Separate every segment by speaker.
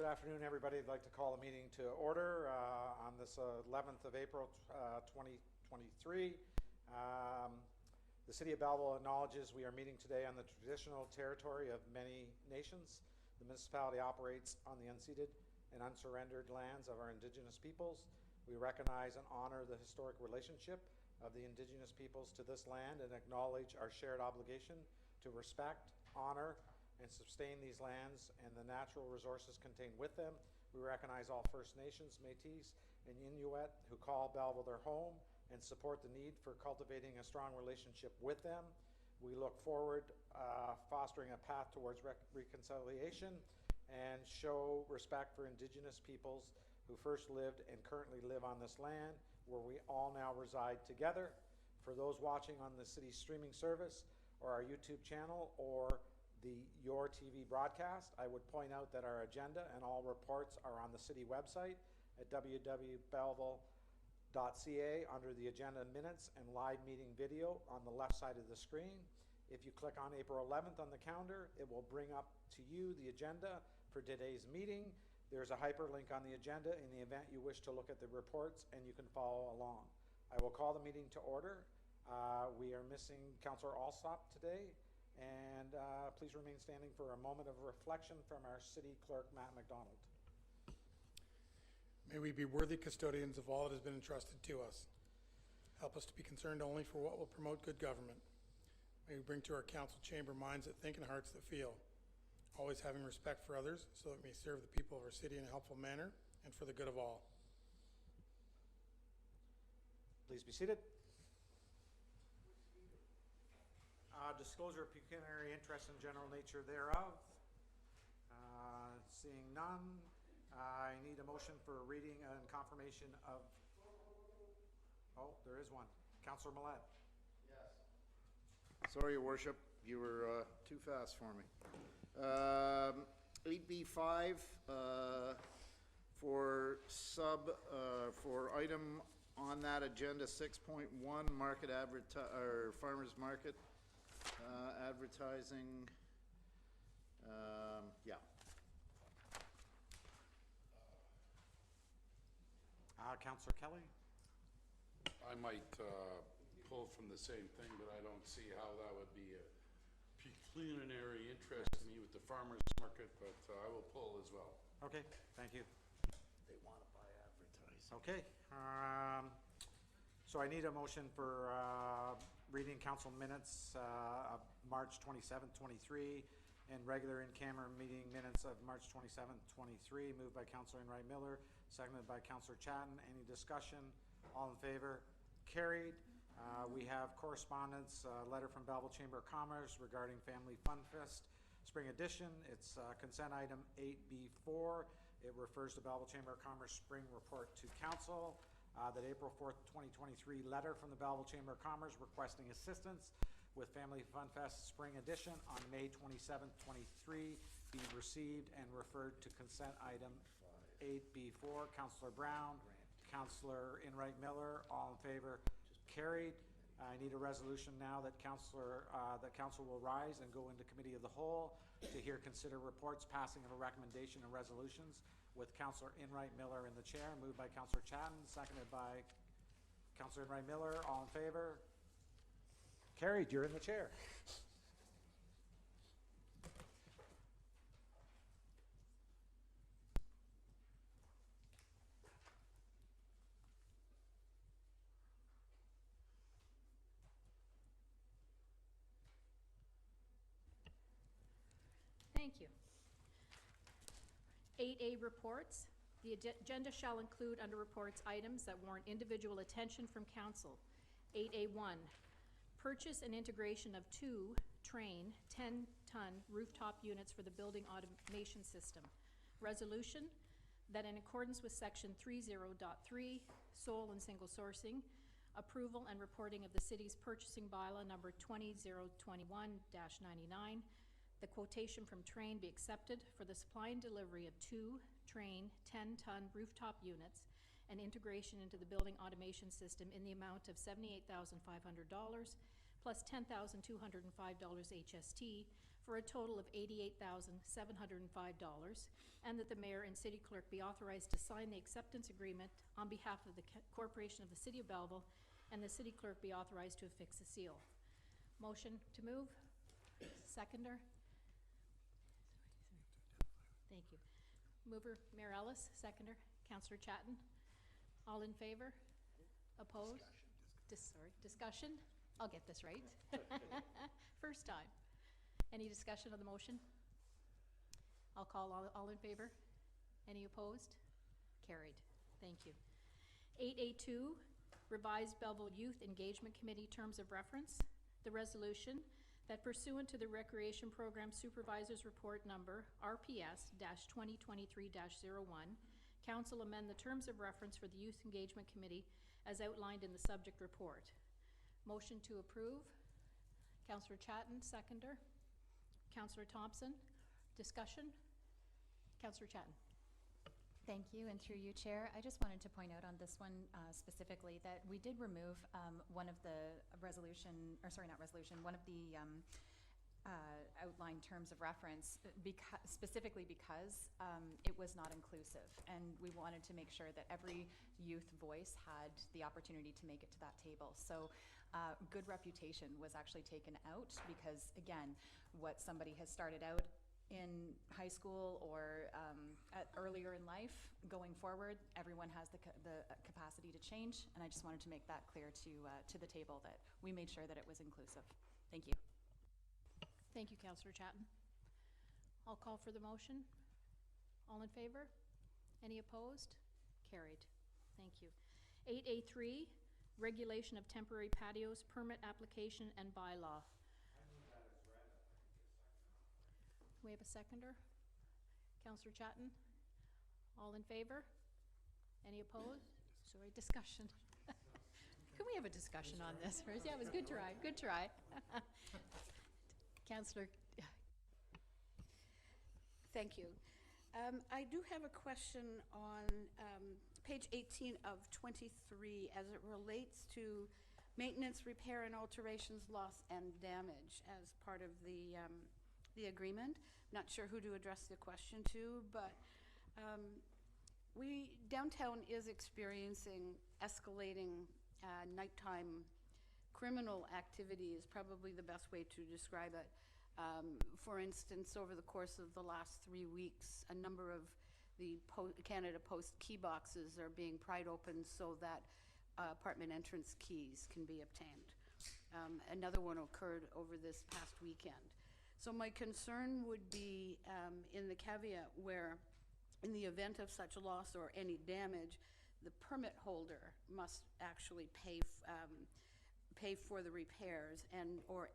Speaker 1: Good afternoon, everybody. I'd like to call the meeting to order on this 11th of April, 2023. The City of Belleville acknowledges we are meeting today on the traditional territory of many nations. The municipality operates on the unceded and unsurrendered lands of our Indigenous peoples. We recognize and honor the historic relationship of the Indigenous peoples to this land and acknowledge our shared obligation to respect, honor, and sustain these lands and the natural resources contained with them. We recognize all First Nations, Métis, and Inuit who call Belleville their home and support the need for cultivating a strong relationship with them. We look forward fostering a path towards reconciliation and show respect for Indigenous peoples who first lived and currently live on this land where we all now reside together. For those watching on the city's streaming service or our YouTube channel or the Your TV broadcast, I would point out that our agenda and all reports are on the city website at www.belleville.ca under the agenda minutes and live meeting video on the left side of the screen. If you click on April 11th on the calendar, it will bring up to you the agenda for today's meeting. There's a hyperlink on the agenda in the event you wish to look at the reports, and you can follow along. I will call the meeting to order. We are missing Councillor Alsop today. And please remain standing for a moment of reflection from our city clerk, Matt McDonald.
Speaker 2: May we be worthy custodians of all that has been entrusted to us. Help us to be concerned only for what will promote good government. May we bring to our council chamber minds that think and hearts that feel, always having respect for others so that we may serve the people of our city in a helpful manner and for the good of all.
Speaker 1: Please be seated. Disclosure of pecuniary interest and general nature thereof. Seeing none, I need a motion for reading and confirmation of. Oh, there is one. Councillor Millett.
Speaker 3: Yes. Sorry, Your Worship, you were too fast for me. 8B5 for item on that agenda 6.1 market farmers market. Advertising, yeah.
Speaker 1: Councillor Kelly.
Speaker 4: I might pull from the same thing, but I don't see how that would be a pecuniary interest to me with the farmers market, but I will pull as well.
Speaker 1: Okay, thank you.
Speaker 3: They want to buy advertising.
Speaker 1: Okay, so I need a motion for reading council minutes of March 27th, 23, and regular in-camera meeting minutes of March 27th, 23, moved by Councillor Enright Miller, seconded by Councillor Chatton. Any discussion? All in favor? Carried. We have correspondence, letter from Belleville Chamber of Commerce regarding Family Fun Fest Spring Edition. It's consent item 8B4. It refers to Belleville Chamber of Commerce Spring Report to Council. That April 4th, 2023 letter from the Belleville Chamber of Commerce requesting assistance with Family Fun Fest Spring Edition on May 27th, 23 be received and referred to consent item 8B4. Councillor Brown, Councillor Enright Miller, all in favor? Carried. I need a resolution now that council will rise and go into committee of the whole to hear consider reports, passing of a recommendation and resolutions with Councillor Enright Miller in the chair, moved by Councillor Chatton, seconded by Councillor Enright Miller. All in favor? Carried. You're in the chair.
Speaker 5: Thank you. 8A reports. The agenda shall include under reports items that warrant individual attention from council. 8A1, purchase and integration of 2 Trane 10-ton rooftop units for the building automation system. Resolution that in accordance with section 30.3, sole and single sourcing, approval and reporting of the city's purchasing bylaw number 2021-99, the quotation from Trane be accepted for the supply and delivery of 2 Trane 10-ton rooftop units and integration into the building automation system in the amount of $78,500 plus $10,205 HST for a total of $88,705, and that the mayor and city clerk be authorized to sign the acceptance agreement on behalf of the corporation of the city of Belleville, and the city clerk be authorized to affix a seal. Motion to move? Seconder? Thank you. Mover, Mayor Ellis. Seconder, Councillor Chatton. All in favor? Opposed? Discussion? I'll get this right. First time. Any discussion on the motion? I'll call all in favor. Any opposed? Carried. Thank you. 8A2, revised Belleville Youth Engagement Committee terms of reference. The resolution that pursuant to the Recreation Program Supervisors Report Number RPS-2023-01, Council amend the terms of reference for the Youth Engagement Committee as outlined in the subject report. Motion to approve. Councillor Chatton, seconder. Councillor Thompson, discussion. Councillor Chatton.
Speaker 6: Thank you, and through you, Chair, I just wanted to point out on this one specifically that we did remove one of the one of the outlined terms of reference, specifically because it was not inclusive, and we wanted to make sure that every youth voice had the opportunity to make it to that table. So good reputation was actually taken out because, again, what somebody has started out in high school or earlier in life, going forward, everyone has the capacity to change, and I just wanted to make that clear to the table that we made sure that it was inclusive. Thank you.
Speaker 5: Thank you, Councillor Chatton. I'll call for the motion. All in favor? Any opposed? Carried. Thank you. 8A3, regulation of temporary patios, permit application and bylaw. We have a seconder. Councillor Chatton. All in favor? Any opposed? Sorry, discussion. Can we have a discussion on this first? Yeah, it was good try. Good try. Councillor.
Speaker 7: Thank you. I do have a question on page 18 of 23 as it relates to maintenance, repair, and alterations, loss, and damage as part of the agreement. Not sure who to address the question to, but downtown is experiencing escalating nighttime criminal activity is probably the best way to describe it. For instance, over the course of the last 3 weeks, a number of the Canada Post key boxes are being pried open so that apartment entrance keys can be obtained. Another one occurred over this past weekend. So my concern would be in the caveat where, in the event of such loss or any damage, the permit holder must actually pay for the repairs and or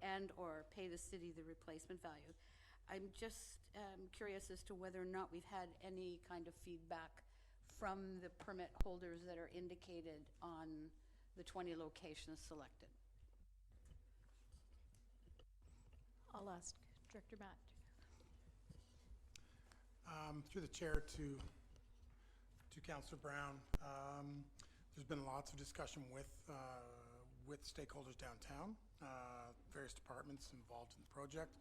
Speaker 7: pay the city the replacement value. I'm just curious as to whether or not we've had any kind of feedback from the permit holders that are indicated on the 20 locations selected.
Speaker 5: I'll ask Director Matt.
Speaker 2: Through the chair to Councillor Brown, there's been lots of discussion with stakeholders downtown, various departments involved in the project.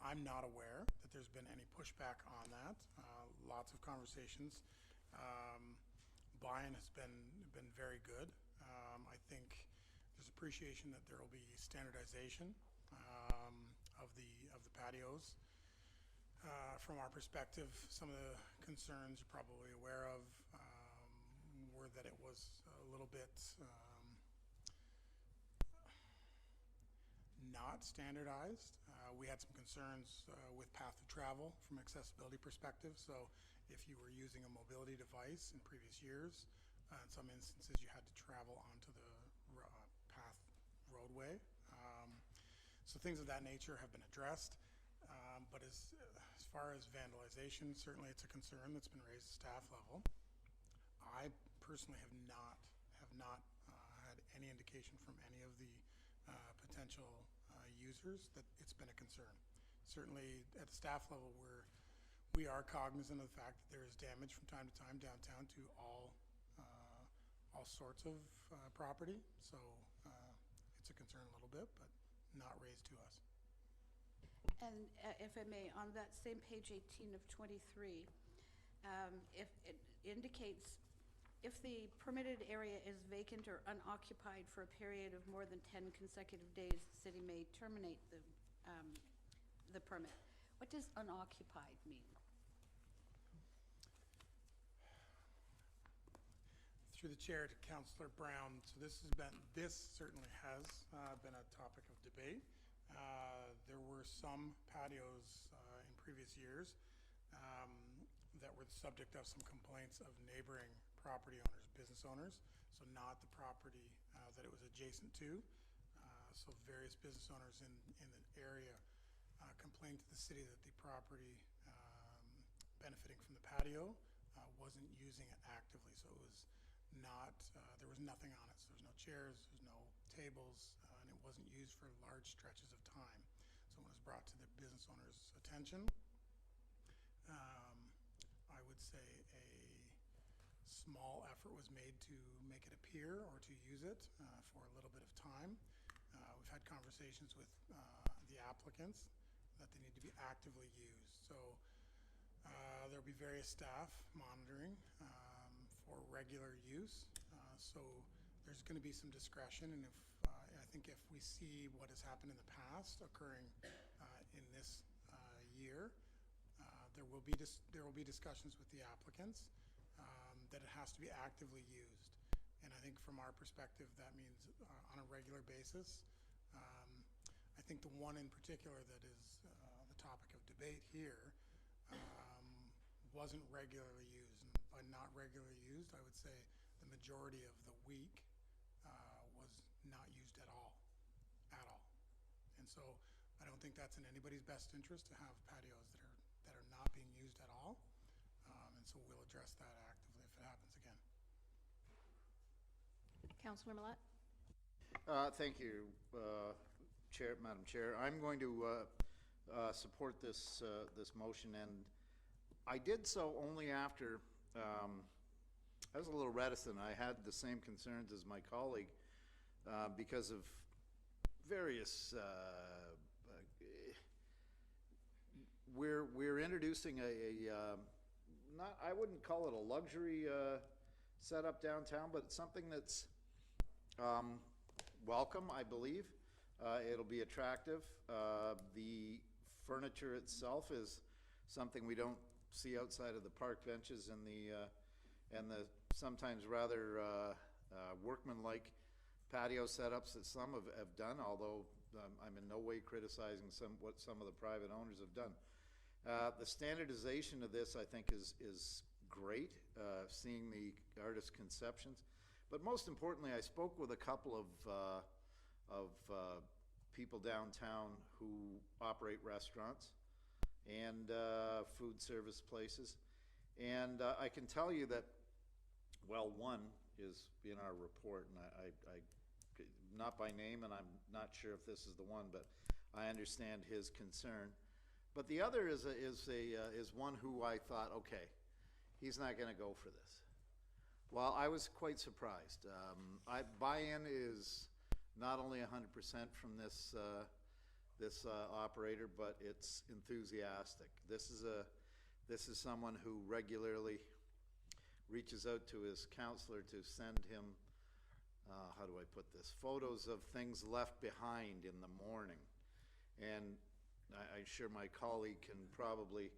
Speaker 2: I'm not aware that there's been any pushback on that. Lots of conversations. Buy-in has been very good. I think there's appreciation that there will be standardization of the patios. From our perspective, some of the concerns you're probably aware of were that it was a little bit not standardized. We had some concerns with path of travel from accessibility perspective. So if you were using a mobility device in previous years, in some instances you had to travel onto the path roadway. So things of that nature have been addressed. But as far as vandalization, certainly it's a concern that's been raised at staff level. I personally have not had any indication from any of the potential users that it's been a concern. Certainly at the staff level, we are cognizant of the fact that there is damage from time to time downtown to all sorts of property. So it's a concern a little bit, but not raised to us.
Speaker 7: And if I may, on that same page 18 of 23, if it indicates, if the permitted area is vacant or unoccupied for a period of more than 10 consecutive days, the city may terminate the permit. What does unoccupied mean?
Speaker 2: Through the chair to Councillor Brown, so this certainly has been a topic of debate. There were some patios in previous years that were the subject of some complaints of neighboring property owners, business owners, so not the property that it was adjacent to. So various business owners in the area complained to the city that the property benefiting from the patio wasn't using it actively, so it was not, there was nothing on it. So there's no chairs, there's no tables, and it wasn't used for large stretches of time. So when it was brought to the business owner's attention, I would say a small effort was made to make it appear or to use it for a little bit of time. We've had conversations with the applicants that they need to be actively used. So there'll be various staff monitoring for regular use. So there's going to be some discretion, and if I think if we see what has happened in the past occurring in this year, there will be discussions with the applicants that it has to be actively used. And I think from our perspective, that means on a regular basis. I think the one in particular that is the topic of debate here wasn't regularly used. And by not regularly used, I would say the majority of the week was not used at all. And so I don't think that's in anybody's best interest to have patios that are not being used at all. And so we'll address that actively if it happens again.
Speaker 5: Councillor Millet?
Speaker 3: Thank you, Madam Chair. I'm going to support this motion, and I did so only after I was a little reticent. I had the same concerns as my colleague because of various. We're introducing not, I wouldn't call it a luxury setup downtown, but something that's welcome, I believe. It'll be attractive. The furniture itself is something we don't see outside of the park benches and the sometimes rather workmanlike patio setups that some have done, although I'm in no way criticizing what some of the private owners have done. The standardization of this, I think, is great, seeing the artist's conceptions. But most importantly, I spoke with a couple of people downtown who operate restaurants and food service places. And I can tell you that, well, one is in our report, and I not by name, and I'm not sure if this is the one, but I understand his concern. But the other is one who I thought, okay, he's not going to go for this. Well, I was quite surprised. Buy-in is not only 100% from this operator, but it's enthusiastic. This is someone who regularly reaches out to his counselor to send him, how do I put this, photos of things left behind in the morning. And I'm sure my colleague can probably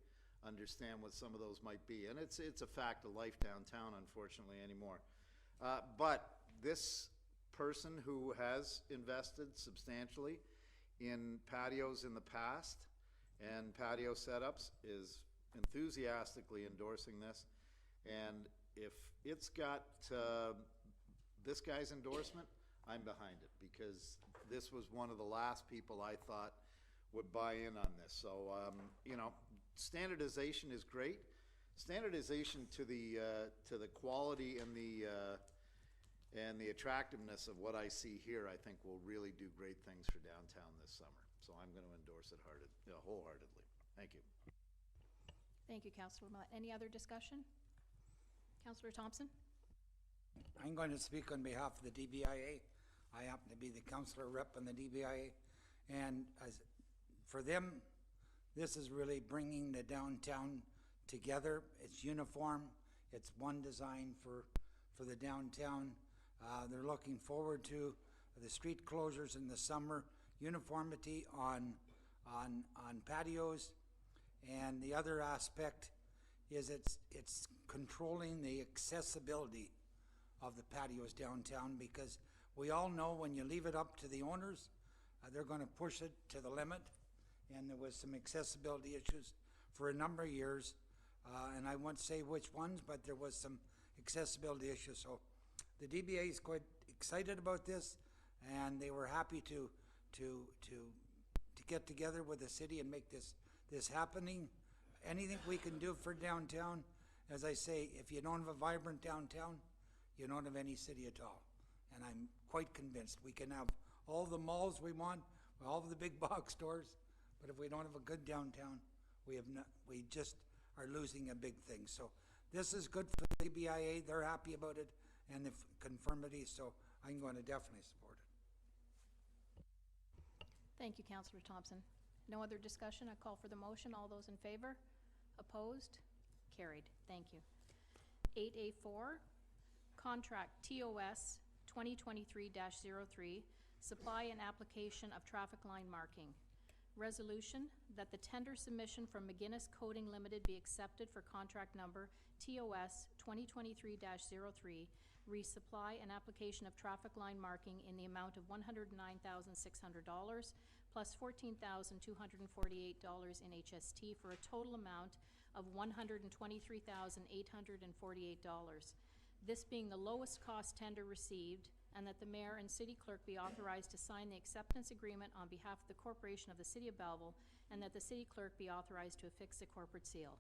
Speaker 3: understand what some of those might be. And it's a fact of life downtown, unfortunately, anymore. But this person who has invested substantially in patios in the past and patio setups is enthusiastically endorsing this. And if it's got this guy's endorsement, I'm behind it, because this was one of the last people I thought would buy in on this. So, you know, standardization is great. Standardization to the quality and the attractiveness of what I see here, I think will really do great things for downtown this summer. So I'm going to endorse it wholeheartedly. Thank you.
Speaker 5: Thank you, Councillor Millet. Any other discussion? Councillor Thompson?
Speaker 8: I'm going to speak on behalf of the DBIA. I happen to be the councillor rep on the DBIA. And for them This is really bringing the downtown together. It's uniform. It's one design for the downtown. They're looking forward to the street closures in the summer, uniformity on patios, and the other aspect is it's controlling the accessibility of the patios downtown, because we all know when you leave it up to the owners, they're going to push it to the limit, and there was some accessibility issues for a number of years, and I won't say which ones, but there was some accessibility issues. So the DBA is quite excited about this, and they were happy to get together with the city and make this happening. Anything we can do for downtown, as I say, if you don't have a vibrant downtown, you don't have any city at all. And I'm quite convinced we can have all the malls we want, all of the big box stores, but if we don't have a good downtown, we just are losing a big thing. So this is good for the BIA. They're happy about it and the conformity, so I'm going to definitely support it.
Speaker 5: Thank you, Councillor Thompson. No other discussion. I call for the motion. All those in favor? Opposed? Carried. Thank you. 8A4, Contract TOS 2023-03, Supply and Application of Traffic Line Marking. Resolution that the tender submission from McGinnis Coating Limited be accepted for contract number TOS 2023-03, resupply and application of traffic line marking in the amount of $109,600 plus $14,248 in HST for a total amount of $123,848. This being the lowest cost tender received, and that the mayor and city clerk be authorized to sign the acceptance agreement on behalf of the corporation of the city of Belleville, and that the city clerk be authorized to affix the corporate seal.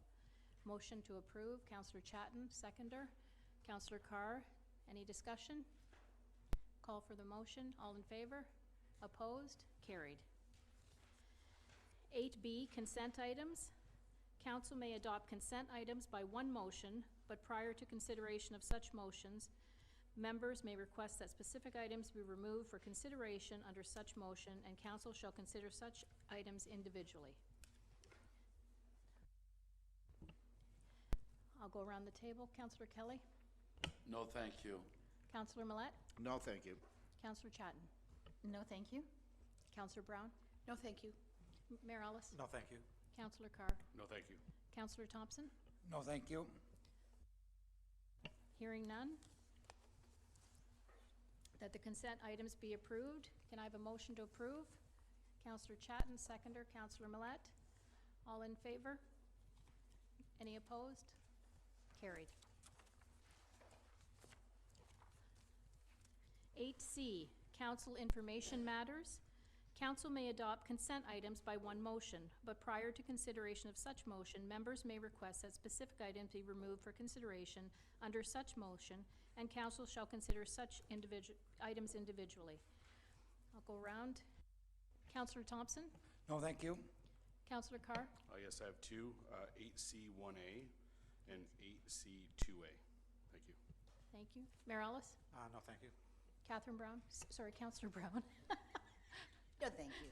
Speaker 5: Motion to approve, Councillor Chatton, seconder. Councillor Carr, any discussion? Call for the motion. All in favor? Opposed? Carried. 8B, consent items. Council may adopt consent items by one motion, but prior to consideration of such motions, members may request that specific items be removed for consideration under such motion, and council shall consider such items individually. I'll go around the table. Councillor Kelly?
Speaker 4: No, thank you.
Speaker 5: Councillor Millette?
Speaker 3: No, thank you.
Speaker 5: Councillor Chatton?
Speaker 6: No, thank you.
Speaker 5: Councillor Brown?
Speaker 7: No, thank you.
Speaker 5: Mayor Ellis?
Speaker 1: No, thank you.
Speaker 5: Councillor Carr?
Speaker 4: No, thank you.
Speaker 5: Councillor Thompson?
Speaker 8: No, thank you.
Speaker 5: Hearing none. That the consent items be approved. Can I have a motion to approve? Councillor Chatton, seconder. Councillor Millette. All in favor? Any opposed? Carried. 8C, council information matters. Council may adopt consent items by one motion, but prior to consideration of such motion, members may request that specific items be removed for consideration under such motion, and council shall consider such items individually. I'll go around. Councillor Thompson?
Speaker 8: No, thank you.
Speaker 5: Councillor Carr?
Speaker 4: Yes, I have two, 8C1A and 8C2A. Thank you.
Speaker 5: Thank you. Mayor Ellis?
Speaker 1: No, thank you.
Speaker 5: Catherine Brown? Sorry, Councillor Brown.
Speaker 6: No, thank you.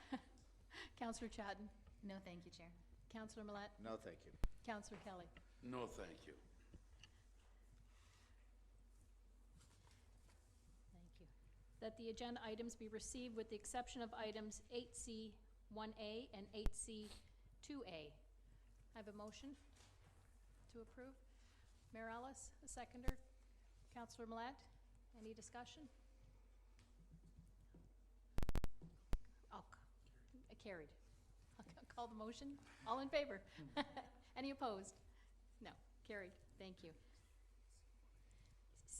Speaker 5: Councillor Chatton?
Speaker 6: No, thank you, Chair.
Speaker 5: Councillor Millette?
Speaker 3: No, thank you.
Speaker 5: Councillor Kelly?
Speaker 4: No, thank you.
Speaker 5: Thank you. That the agenda items be received with the exception of items 8C1A and 8C2A. I have a motion to approve. Mayor Ellis, a seconder. Councillor Millette, any discussion? Carried. I'll call the motion. All in favor? Any opposed? No. Carried. Thank you.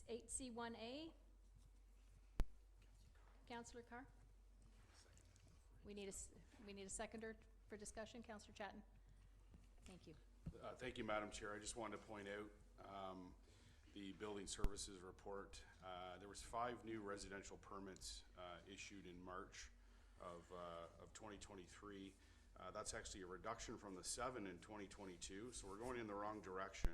Speaker 5: 8C1A. Councillor Carr? We need a seconder for discussion. Councillor Chatton? Thank you.
Speaker 4: Thank you, Madam Chair. I just wanted to point out the building services report. There was 5 new residential permits issued in March of 2023. That's actually a reduction from the 7 in 2022, so we're going in the wrong direction.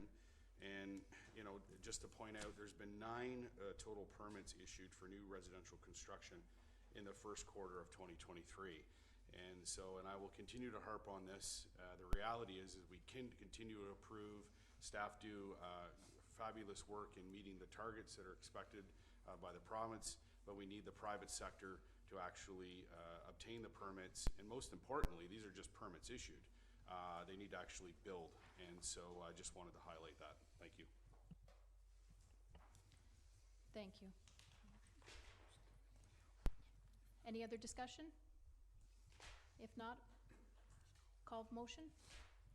Speaker 4: And, you know, just to point out, there's been 9 total permits issued for new residential construction in the first quarter of 2023. And so, and I will continue to harp on this. The reality is we can continue to approve. Staff do fabulous work in meeting the targets that are expected by the province, but we need the private sector to actually obtain the permits. And most importantly, these are just permits issued. They need to actually build. And so I just wanted to highlight that. Thank you.
Speaker 5: Thank you. Any other discussion? If not, call motion.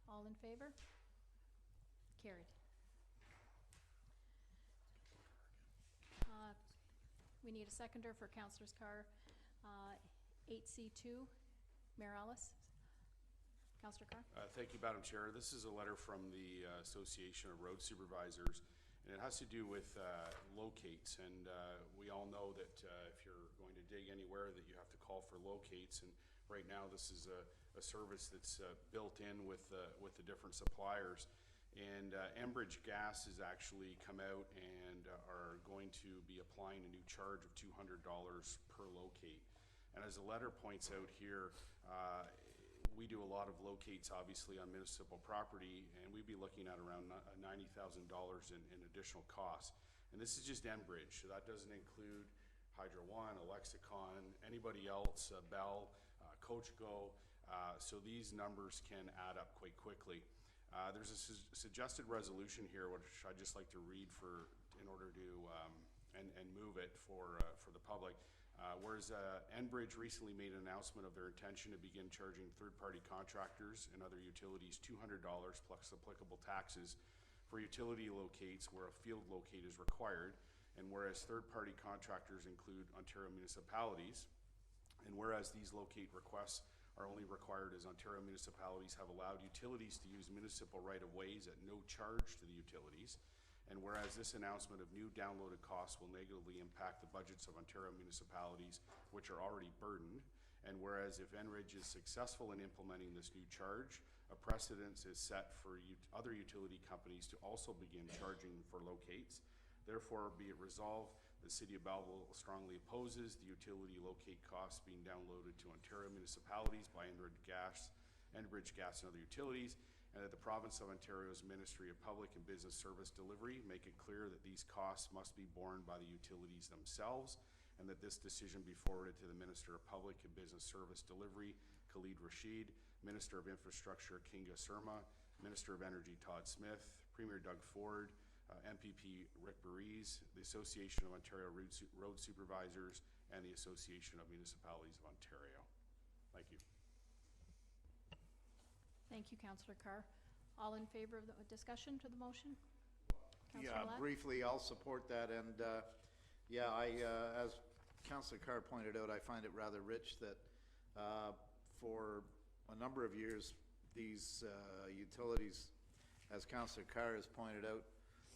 Speaker 5: All in favor? Carried. We need a seconder for Councillors Carr. 8C2, Mayor Ellis. Councillor Carr.
Speaker 4: Thank you, Madam Chair. This is a letter from the Association of Road Supervisors, and it has to do with locates. And we all know that if you're going to dig anywhere, that you have to call for locates. And right now, this is a service that's built in with the different suppliers. And Enbridge Gas has actually come out and are going to be applying a new charge of $200 per locate. And as the letter points out here, we do a lot of locates, obviously, on municipal property, and we'd be looking at around $90,000 in additional costs. And this is just Enbridge, so that doesn't include Hydro One, Alexicon, anybody else, Bell, Coachco. So these numbers can add up quite quickly. There's a suggested resolution here, which I'd just like to read in order to and move it for the public. Whereas Enbridge recently made an announcement of their intention to begin charging third-party contractors and other utilities $200 plus applicable taxes for utility locates where a field locate is required, and whereas third-party contractors include Ontario municipalities, and whereas these locate requests are only required as Ontario municipalities have allowed utilities to use municipal right-of-ways at no charge to the utilities, and whereas this announcement of new downloaded costs will negatively impact the budgets of Ontario municipalities, which are already burdened, and whereas if Enbridge is successful in implementing this new charge, a precedence is set for other utility companies to also begin charging for locates. Therefore, be it resolved, the City of Belleville strongly opposes the utility locate costs being downloaded to Ontario municipalities by Enbridge Gas and other utilities, and that the Province of Ontario's Ministry of Public and Business Service Delivery make it clear that these costs must be borne by the utilities themselves, and that this decision be forwarded to the Minister of Public and Business Service Delivery, Khalid Rashid, Minister of Infrastructure, Kinga Surma, Minister of Energy, Todd Smith, Premier Doug Ford, MPP Rick Burries, the Association of Ontario Road Supervisors, and the Association of Municipalities of Ontario. Thank you.
Speaker 5: Thank you, Councillor Carr. All in favor of the discussion to the motion? Councillor
Speaker 3: Yeah,
Speaker 5: Black?
Speaker 3: briefly, I'll support that. And yeah, as Councillor Carr pointed out, I find it rather rich that for a number of years, these utilities, as Councillor Carr has pointed out,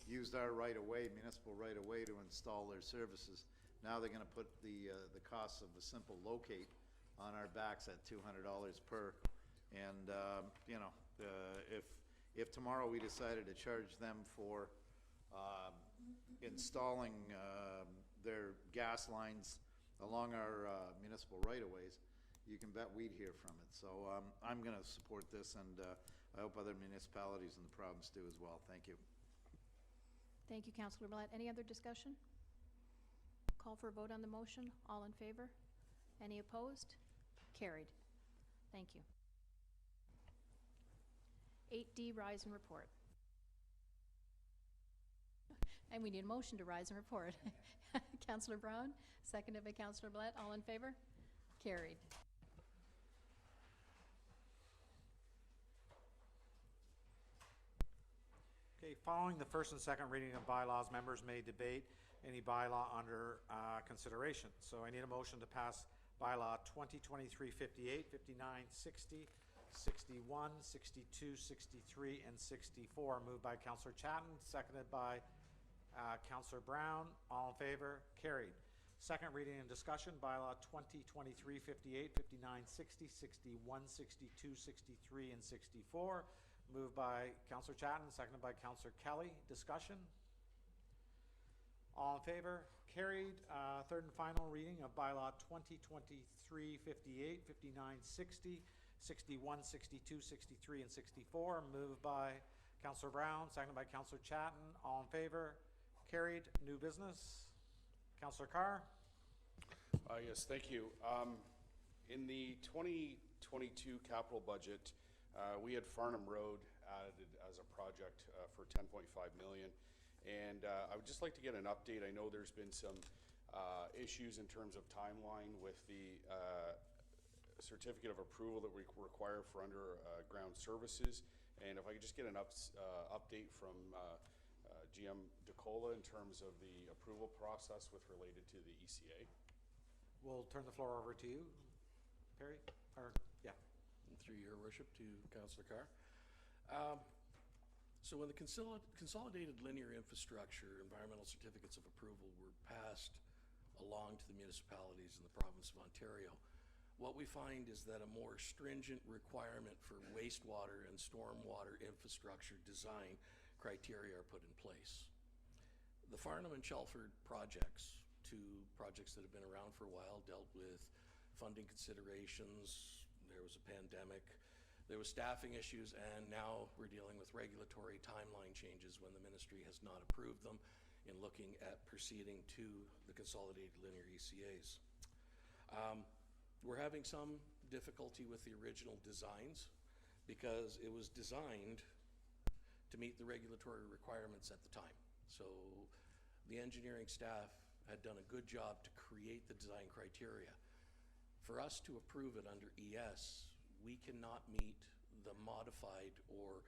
Speaker 3: used our right-of-way, municipal right-of-way, to install their services. Now they're going to put the cost of a simple locate on our backs at $200 per. And you know, if tomorrow we decided to charge them for installing their gas lines along our municipal right-of-ways, you can bet we'd hear from it. So I'm going to support this, and I hope other municipalities in the province do as well. Thank you.
Speaker 5: Thank you, Councillor Blatt. Any other discussion? Call for a vote on the motion. All in favor? Any opposed? Carried. Thank you. 8D, rise and report. And we need a motion to rise and report. Councillor Brown, seconded by Councillor Blatt. All in favor? Carried.
Speaker 1: Okay, following the first and second reading of bylaws, members may debate any bylaw under consideration. So I need a motion to pass bylaw 2023-58, 59, 60, 61, 62, 63, and 64. Moved by Councillor Chatton, seconded by Councillor Brown. All in favor? Carried. Second reading and discussion, bylaw 2023-58, 59, 60, 61, 62, 63, and 64. Moved by Councillor Chatton, seconded by Councillor Kelly. Discussion? All in favor? Carried. Third and final reading of bylaw 2023-58, 59, 60, 61, 62, 63, and 64. Moved by Councillor Brown, seconded by Councillor Chatton. All in favor? Carried. New business. Councillor Carr?
Speaker 4: Yes, thank you. In the 2022 capital budget, we had Farnham Road added as a project for 10.5 million. And I would just like to get an update. I know there's been some issues in terms of timeline with the certificate of approval that we require for underground services. And if I could just get an update from GM DeCola in terms of the approval process with related to the ECA.
Speaker 1: We'll turn the floor over to you, Perry. Yeah.
Speaker 9: Through your worship to Councillor Carr. So when the consolidated linear infrastructure environmental certificates of approval were passed along to the municipalities in the province of Ontario, what we find is that a more stringent requirement for wastewater and stormwater infrastructure design criteria are put in place. The Farnham and Chelford projects, two projects that have been around for a while, dealt with funding considerations. There was a pandemic, there was staffing issues, and now we're dealing with regulatory timeline changes when the ministry has not approved them in looking at proceeding to the consolidated linear ECAs. We're having some difficulty with the original designs because it was designed to meet the regulatory requirements at the time. So the engineering staff had done a good job to create the design criteria. For us to approve it under ES, we cannot meet the modified or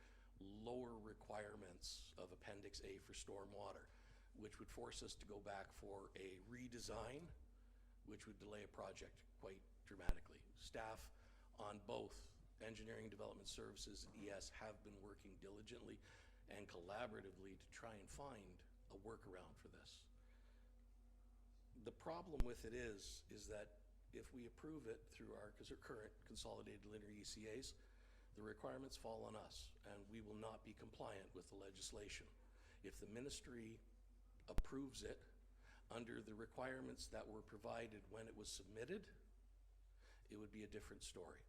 Speaker 9: lower requirements of Appendix A for stormwater, which would force us to go back for a redesign, which would delay a project quite dramatically. Staff on both Engineering Development Services and ES have been working diligently and collaboratively to try and find a workaround for this. The problem with it is that if we approve it through our current consolidated linear ECAs, the requirements fall on us and we will not be compliant with the legislation. If the ministry approves it under the requirements that were provided when it was submitted, it would be a different story.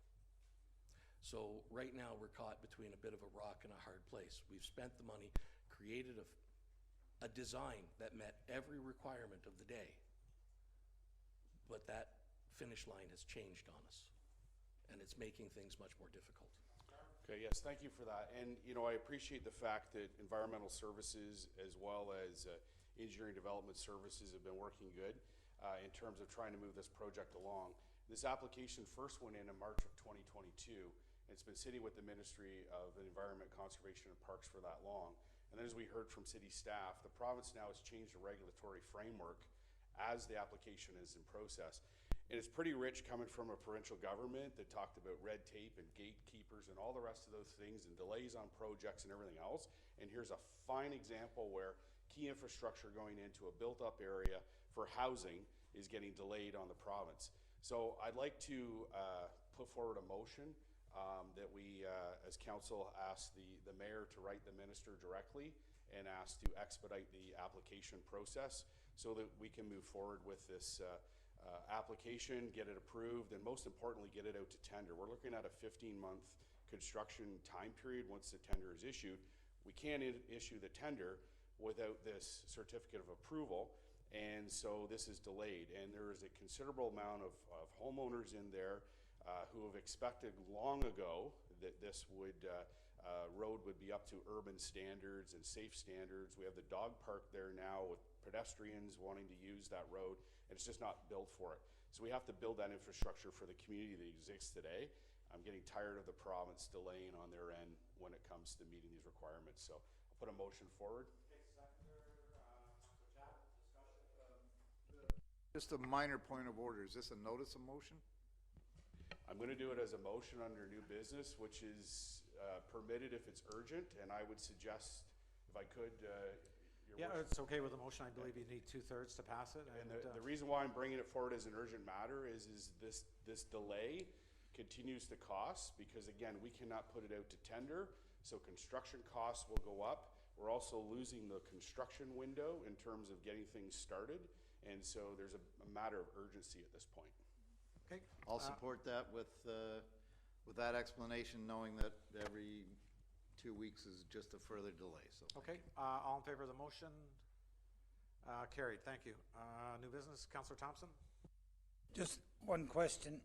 Speaker 9: So right now we're caught between a bit of a rock and a hard place. We've spent the money, created a design that met every requirement of the day, but that finish line has changed on us, and it's making things much more difficult.
Speaker 4: Okay, yes, thank you for that. And, you know, I appreciate the fact that environmental services as well as engineering development services have been working good in terms of trying to move this project along. This application first went in March of 2022. It's been sitting with the Ministry of Environment, Conservation and Parks for that long. And then as we heard from city staff, the province now has changed the regulatory framework as the application is in process. And it's pretty rich coming from a provincial government that talked about red tape and gatekeepers and all the rest of those things and delays on projects and everything else. And here's a fine example where key infrastructure going into a built-up area for housing is getting delayed on the province. So I'd like to put forward a motion that we, as council, ask the mayor to write the minister directly and ask to expedite the application process so that we can move forward with this application, get it approved, and most importantly, get it out to tender. We're looking at a 15-month construction time period once the tender is issued. We can't issue the tender without this certificate of approval, and so this is delayed. And there is a considerable amount of homeowners in there who have expected long ago that this road would be up to urban standards and safe standards. We have the dog park there now with pedestrians wanting to use that road, and it's just not built for it. So we have to build that infrastructure for the community that exists today. I'm getting tired of the province delaying on their end when it comes to meeting these requirements. So I'll put a motion forward.
Speaker 3: Just a minor point of order. Is this a notice of motion?
Speaker 4: I'm going to do it as a motion under new business, which is permitted if it's urgent, and I would suggest, if I could,
Speaker 1: Yeah, it's okay with the motion. I believe you need 2/3 to pass it.
Speaker 4: And the reason why I'm bringing it forward as an urgent matter is this delay continues to cost, because again, we cannot put it out to tender, so construction costs will go up. We're also losing the construction window in terms of getting things started, and so there's a matter of urgency at this point.
Speaker 1: Okay.
Speaker 3: I'll support that with that explanation, knowing that every 2 weeks is just a further delay, so.
Speaker 1: Okay, all in favor of the motion? Carried, thank you. New business, Councillor Thompson?
Speaker 8: Just one question.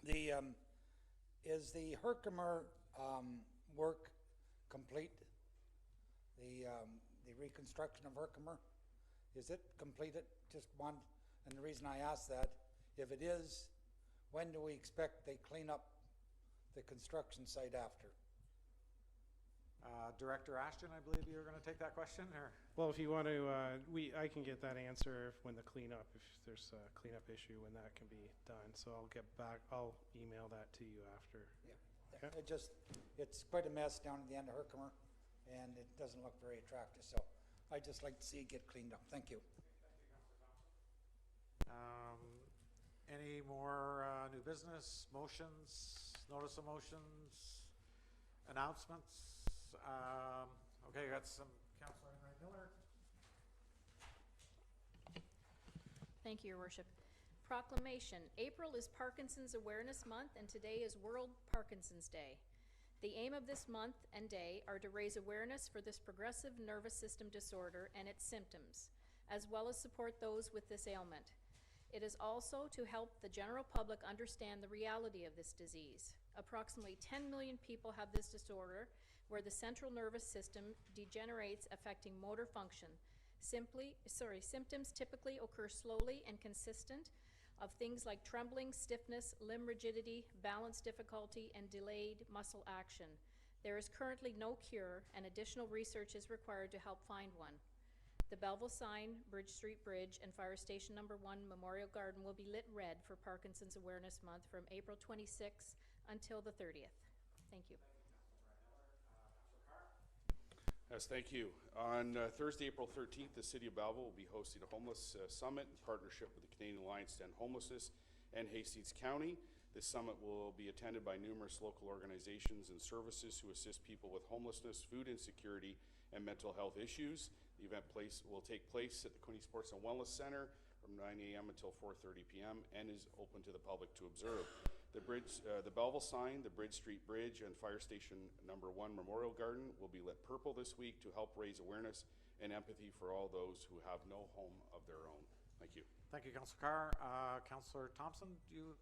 Speaker 8: Is the Herkimer, work complete? The reconstruction of Herkimer, is it completed? Just one, and the reason I ask that, if it is, when do we expect they clean up the construction site after?
Speaker 1: Director Ashton, I believe you were going to take that question, or?
Speaker 10: Well, if you want to, I can get that answer when the cleanup, if there's a cleanup issue, when that can be done. So I'll email that to you after.
Speaker 8: Yeah. It's quite a mess down at the end of Herkimer, and it doesn't look very attractive, so I'd just like to see it get cleaned up. Thank you.
Speaker 1: Any more new business, motions, notice of motions, announcements? Okay, got some Councillor Enright Miller.
Speaker 5: Thank you, Your Worship. Proclamation. April is Parkinson's Awareness Month, and today is World Parkinson's Day. The aim of this month and day are to raise awareness for this progressive nervous system disorder and its symptoms, as well as support those with this ailment. It is also to help the general public understand the reality of this disease. Approximately 10 million people have this disorder, where the central nervous system degenerates, affecting motor function. Symptoms typically occur slowly and consistent of things like trembling, stiffness, limb rigidity, balance difficulty, and delayed muscle action. There is currently no cure, and additional research is required to help find one. The Belleville sign, Bridge Street Bridge, and Fire Station No. 1 Memorial Garden will be lit red for Parkinson's Awareness Month from April 26th until the 30th. Thank you.
Speaker 4: Yes, thank you. On Thursday, April 13th, the City of Belleville will be hosting a homeless summit in partnership with the Canadian Alliance to End Homelessness and Hastings County. This summit will be attended by numerous local organizations and services who assist people with homelessness, food insecurity, and mental health issues. The event will take place at the Quinte Sports and Wellness Center from 9 a.m. until 4:30 p.m. and is open to the public to observe. The Belleville sign, the Bridge Street Bridge, and Fire Station No. 1 Memorial Garden will be lit purple this week to help raise awareness and empathy for all those who have no home of their own. Thank you.
Speaker 1: Thank you, Councillor Carr. Councillor Thompson, do you?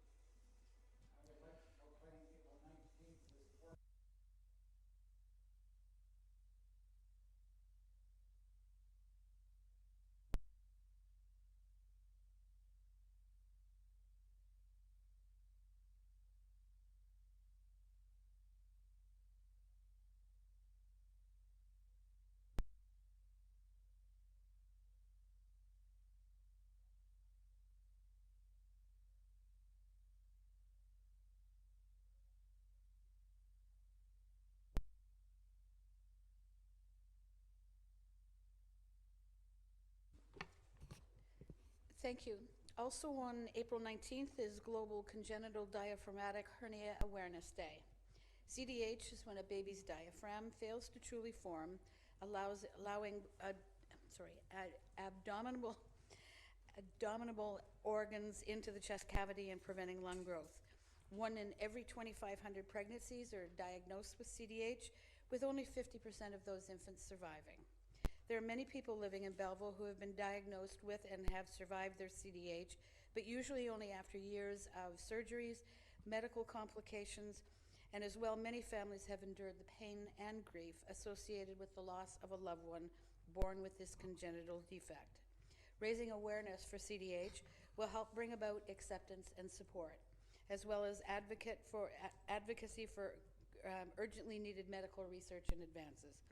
Speaker 7: Thank you. Also on April 19th is Global Congenital Diaphragmatic Hernia Awareness Day. CDH is when a baby's diaphragm fails to truly form, allowing abdominal organs into the chest cavity and preventing lung growth. 1 in every 2,500 pregnancies are diagnosed with CDH, with only 50% of those infants surviving. There are many people living in Belleville who have been diagnosed with and have survived their CDH, but usually only after years of surgeries, medical complications, and as well, many families have endured the pain and grief associated with the loss of a loved one born with this congenital defect. Raising awareness for CDH will help bring about acceptance and support, as well as advocacy for urgently needed medical research and advances.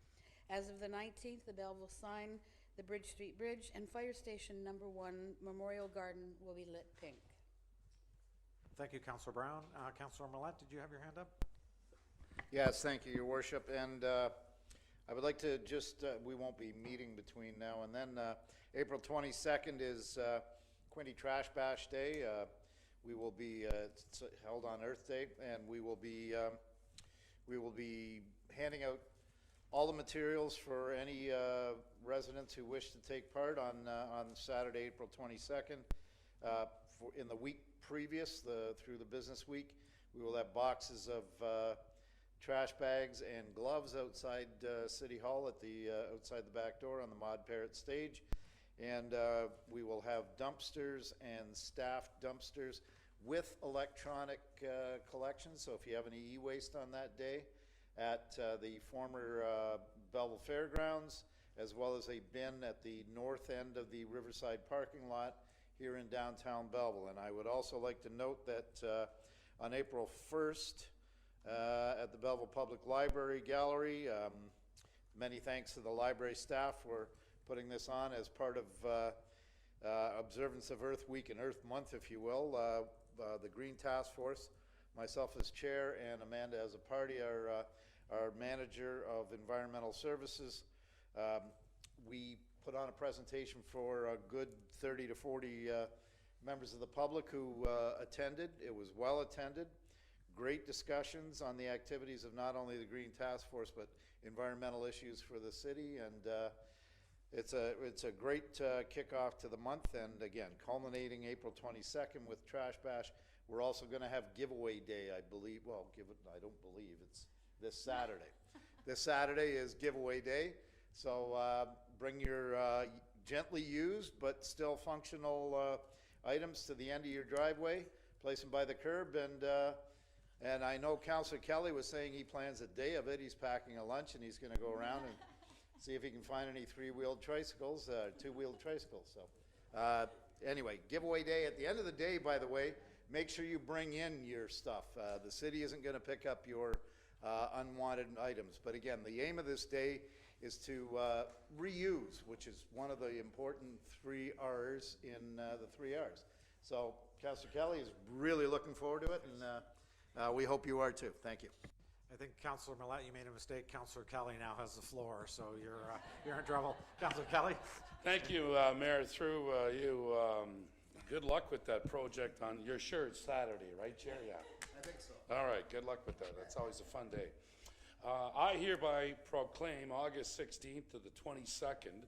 Speaker 7: As of the 19th, the Belleville sign, the Bridge Street Bridge, and Fire Station No. 1 Memorial Garden will be lit pink.
Speaker 1: Thank you, Councillor Brown. Councillor Millette, did you have your hand up?
Speaker 3: Yes, thank you, Your Worship. And I would like to just, we won't be meeting between now and then. April 22nd is Quinte Trash Bash Day. We will be it's held on Earth Day, and we will be handing out all the materials for any residents who wish to take part on Saturday, April 22nd. In the week previous, through the business week, we will have boxes of trash bags and gloves outside City Hall at outside the back door on the Mod Parrot stage. And we will have dumpsters and staffed dumpsters with electronic collections. So if you have any e-waste on that day, at the former Belleville Fairgrounds, as well as a bin at the north end of the Riverside parking lot here in downtown Belleville. And I would also like to note that on April 1st, at the Belleville Public Library Gallery, many thanks to the library staff for putting this on as part of observance of Earth Week and Earth Month, if you will. The Green Task Force, myself as chair, and Amanda as a party, our manager of environmental services. We put on a presentation for a good 30 to 40 members of the public who attended. It was well attended. Great discussions on the activities of not only the Green Task Force, but environmental issues for the city. And it's a great kickoff to the month. And again, culminating April 22nd with Trash Bash. We're also going to have giveaway day, I believe. Well, I don't believe. It's this Saturday. This Saturday is giveaway day. So bring your gently used but still functional items to the end of your driveway. Place them by the curb. And I know Councillor Kelly was saying he plans a day of it. He's packing a lunch and he's going to go around and see if he can find any three-wheeled tricycles, two-wheeled tricycles. So anyway, giveaway day. At the end of the day, by the way, make sure you bring in your stuff. The city isn't going to pick up your unwanted items. But again, the aim of this day is to reuse, which is one of the important 3 R's in the 3 R's. So Councillor Kelly is really looking forward to it, and we hope you are too. Thank you.
Speaker 1: I think Councillor Millette, you made a mistake. Councillor Kelly now has the floor, so you're in trouble. Councillor Kelly?
Speaker 11: Thank you, Mayor. Through you, good luck with that project. You're sure it's Saturday, right, Chair? Yeah.
Speaker 3: I think so.
Speaker 11: All right, good luck with that. That's always a fun day. I hereby proclaim August 16th to the 22nd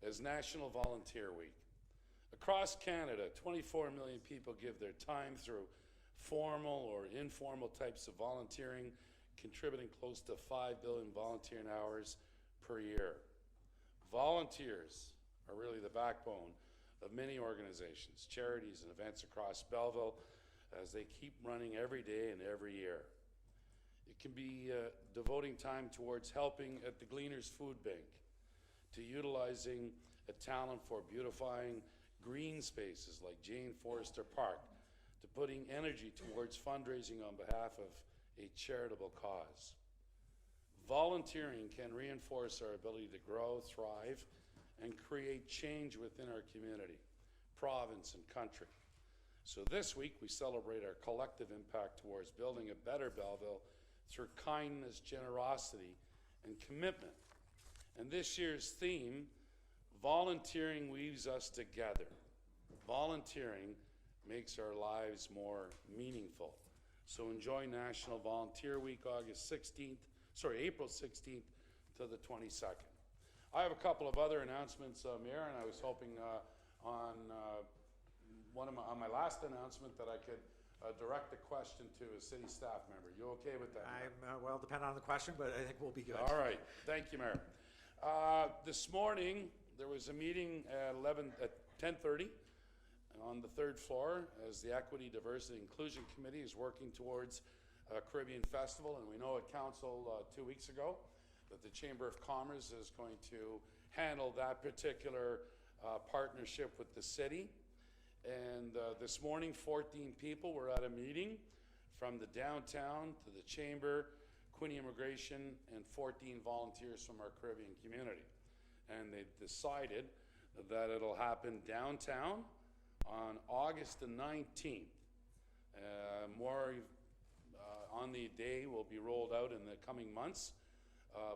Speaker 11: as National Volunteer Week. Across Canada, 24 million people give their time through formal or informal types of volunteering, contributing close to 5 billion volunteering hours per year. Volunteers are really the backbone of many organizations, charities, and events across Belleville as they keep running every day and every year. It can be devoting time towards helping at the Gleaners Food Bank, to utilizing a talent for beautifying green spaces like Jane Forrester Park, to putting energy towards fundraising on behalf of a charitable cause. Volunteering can reinforce our ability to grow, thrive, and create change within our community, province, and country. So this week we celebrate our collective impact towards building a better Belleville through kindness, generosity, and commitment. And this year's theme, volunteering weaves us together. Volunteering makes our lives more meaningful. So enjoy National Volunteer Week, April 16th to the 22nd. I have a couple of other announcements, Mayor, and I was hoping on my last announcement that I could direct a question to a city staff member. You okay with that, Mayor?
Speaker 1: Well, depending on the question, but I think we'll be good.
Speaker 11: All right. Thank you, Mayor. This morning, there was a meeting at 10:30 on the 3rd floor as the Equity, Diversity, Inclusion Committee is working towards a Caribbean Festival. And we know at Council 2 weeks ago that the Chamber of Commerce is going to handle that particular partnership with the city. And this morning, 14 people were at a meeting from the downtown to the Chamber, Quinte Immigration, and 14 volunteers from our Caribbean community. And they decided that it'll happen downtown on August the 19th. More on the day will be rolled out in the coming months,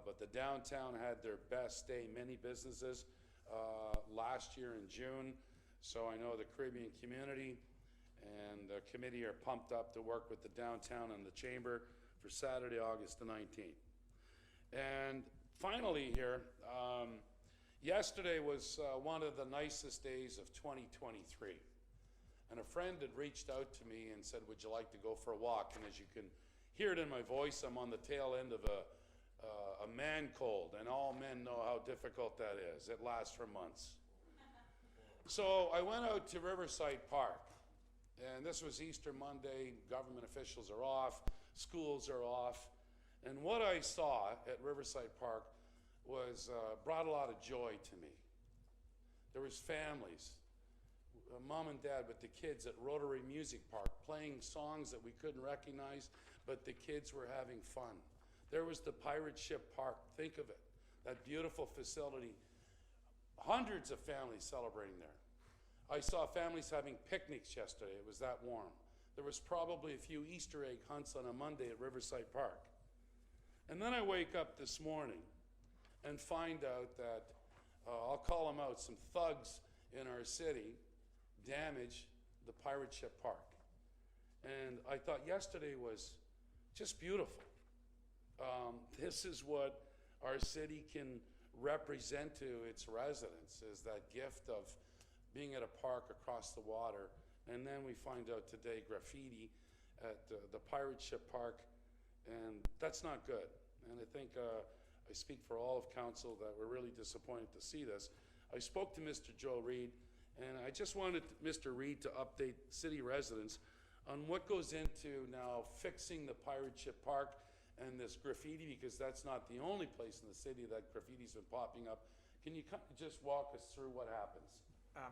Speaker 11: but the downtown had their best day, many businesses, last year in June. So I know the Caribbean community and the committee are pumped up to work with the downtown and the Chamber for Saturday, August the 19th. And finally here, yesterday was one of the nicest days of 2023. And a friend had reached out to me and said, would you like to go for a walk? And as you can hear it in my voice, I'm on the tail end of a man cold, and all men know how difficult that is. It lasts for months. So I went out to Riverside Park, and this was Easter Monday. Government officials are off, schools are off, and what I saw at Riverside Park was brought a lot of joy to me. There was families, mom and dad with the kids at Rotary Music Park playing songs that we couldn't recognize, but the kids were having fun. There was the Pirate Ship Park, think of it, that beautiful facility. Hundreds of families celebrating there. I saw families having picnics yesterday, it was that warm. There was probably a few Easter egg hunts on a Monday at Riverside Park. And then I wake up this morning and find out that, I'll call them out, some thugs in our city damaged the Pirate Ship Park. And I thought yesterday was just beautiful. This is what our city can represent to its residents, is that gift of being at a park across the water. And then we find out today graffiti at the Pirate Ship Park, and that's not good. And I think I speak for all of council that we're really disappointed to see this. I spoke to Mr. Joe Reid, and I just wanted Mr. Reid to update city residents on what goes into now fixing the Pirate Ship Park and this graffiti, because that's not the only place in the city that graffiti's been popping up. Can you just walk us through what happens?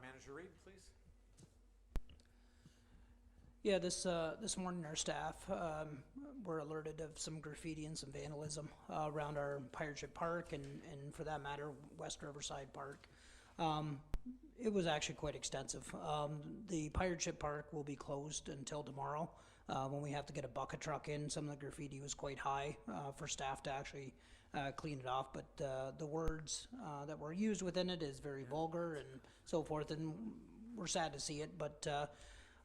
Speaker 1: Manager Reid, please.
Speaker 12: Yeah, this morning our staff were alerted of some graffiti and some vandalism around our Pirate Ship Park and for that matter, West Riverside Park. It was actually quite extensive. The Pirate Ship Park will be closed until tomorrow when we have to get a bucket truck in. Some of the graffiti was quite high for staff to actually clean it off, but the words that were used within it is very vulgar and so forth, and we're sad to see it, but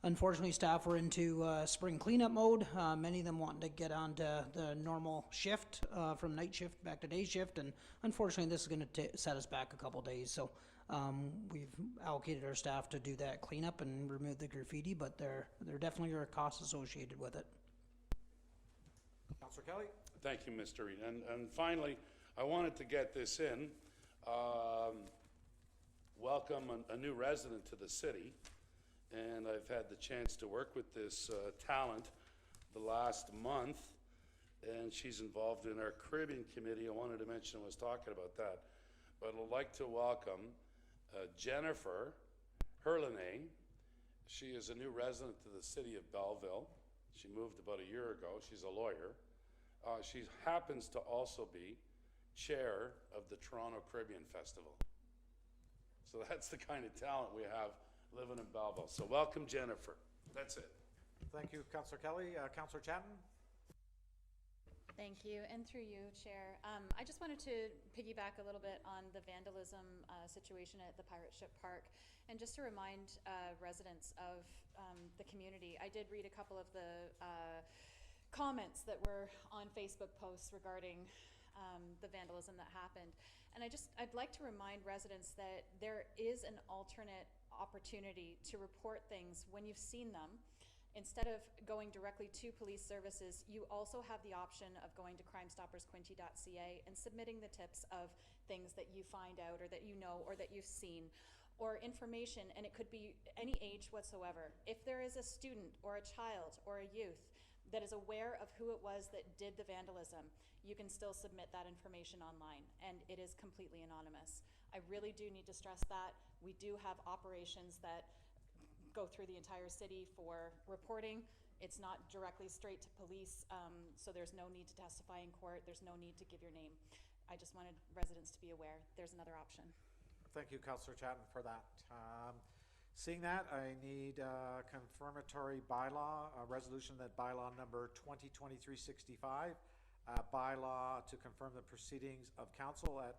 Speaker 12: unfortunately staff were into spring cleanup mode, many of them wanting to get onto the normal shift from night shift back to day shift, and unfortunately this is going to set us back a couple days. So we've allocated our staff to do that cleanup and remove the graffiti, but there definitely are costs associated with it.
Speaker 1: Councillor Kelly.
Speaker 11: Thank you, Mr. Reid. And finally, I wanted to get this in. Welcome a new resident to the city, and I've had the chance to work with this talent the last month, and she's involved in our Caribbean committee. I wanted to mention I was talking about that, but I'd like to welcome Jennifer Herlinet. She is a new resident to the city of Belleville. She moved about a year ago. She's a lawyer. She happens to also be chair of the Toronto Caribbean Festival. So that's the kind of talent we have living in Belleville. So welcome, Jennifer. That's it.
Speaker 1: Thank you, Councillor Kelly. Councillor Chatton.
Speaker 6: Thank you, and through you, Chair. I just wanted to piggyback a little bit on the vandalism situation at the Pirate Ship Park, and just to remind residents of the community. I did read a couple of the comments that were on Facebook posts regarding the vandalism that happened. And I'd like to remind residents that there is an alternate opportunity to report things when you've seen them. Instead of going directly to police services, you also have the option of going to crimestoppersquinty.ca and submitting the tips of things that you find out or that you know or that you've seen, or information, and it could be any age whatsoever. If there is a student or a child or a youth that is aware of who it was that did the vandalism, you can still submit that information online, and it is completely anonymous. I really do need to stress that. We do have operations that go through the entire city for reporting. It's not directly straight to police, so there's no need to testify in court. There's no need to give your name. I just wanted residents to be aware there's another option.
Speaker 1: Thank you, Councillor Chatton, for that. Seeing that, I need a confirmatory bylaw, a resolution that bylaw number 2023-65, bylaw to confirm the proceedings of council at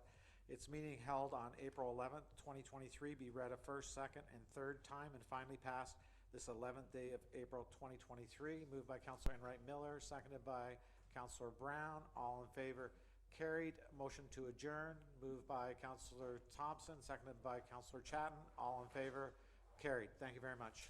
Speaker 1: its meeting held on April 11th, 2023, be read a first, second, and third time and finally passed this 11th day of April 2023. Moved by Councillor Enright Miller, seconded by Councillor Brown. All in favor, carried. Motion to adjourn, moved by Councillor Thompson, seconded by Councillor Chatton. All in favor? Carried. Thank you very much.